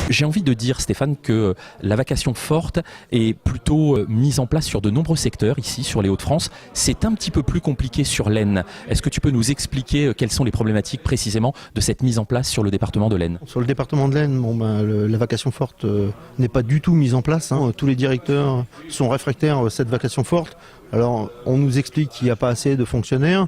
J'ai envie de dire, Stéphane, que la vacation forte est plutôt mise en place sur de nombreux secteurs, ici sur les Hauts-de-France. C'est un petit peu plus compliqué sur l'Aisne. Est-ce que tu peux nous expliquer quelles sont les problématiques précisément de cette mise en place sur le département de l'Aisne? Sur le département de l'Aisne, la vacation forte n'est pas du tout mise en place. Tous les directeurs sont réfractaires à cette vacation forte. Alors, on nous explique qu'il n'y a pas assez de fonctionnaires.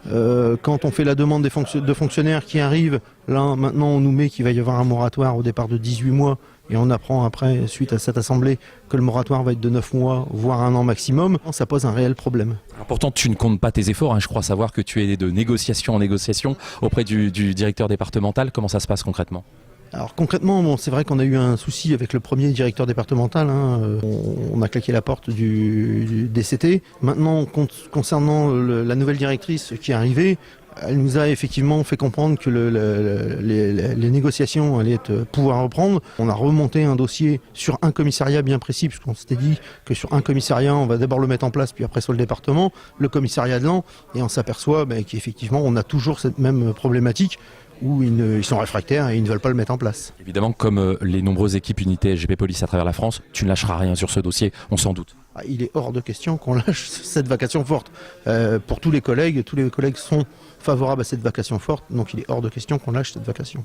Quand on fait la demande de fonctionnaires qui arrivent, là, maintenant, on nous met qu'il va y avoir un moratoire au départ de 18 mois. Et on apprend après, suite à cette assemblée, que le moratoire va être de 9 mois, voire 1 an maximum. Ça pose un réel problème. Alors pourtant, tu ne comptes pas tes efforts. Je crois savoir que tu es de négociation en négociation auprès du directeur départemental. Comment ça se passe concrètement ? Alors concrètement, c'est vrai qu'on a eu un souci avec le premier directeur départemental. On a claqué la porte du DCT. Maintenant, concernant la nouvelle directrice qui est arrivée, elle nous a effectivement fait comprendre que les négociations allaient pouvoir reprendre. On a remonté un dossier sur un commissariat bien précis, puisqu'on s'était dit que sur un commissariat, on va d'abord le mettre en place, puis après sur le département, le commissariat de l'Ain, et on s'aperçoit qu'effectivement, on a toujours cette même problématique où ils sont réfractaires et ils ne veulent pas le mettre en place. Évidemment, comme les nombreuses équipes unités SGP Police à travers la France, tu ne lâcheras rien sur ce dossier, on s'en doute. Il est hors de question qu'on lâche cette vacation forte. Pour tous les collègues sont favorables à cette vacation forte, donc il est hors de question qu'on lâche cette vacation.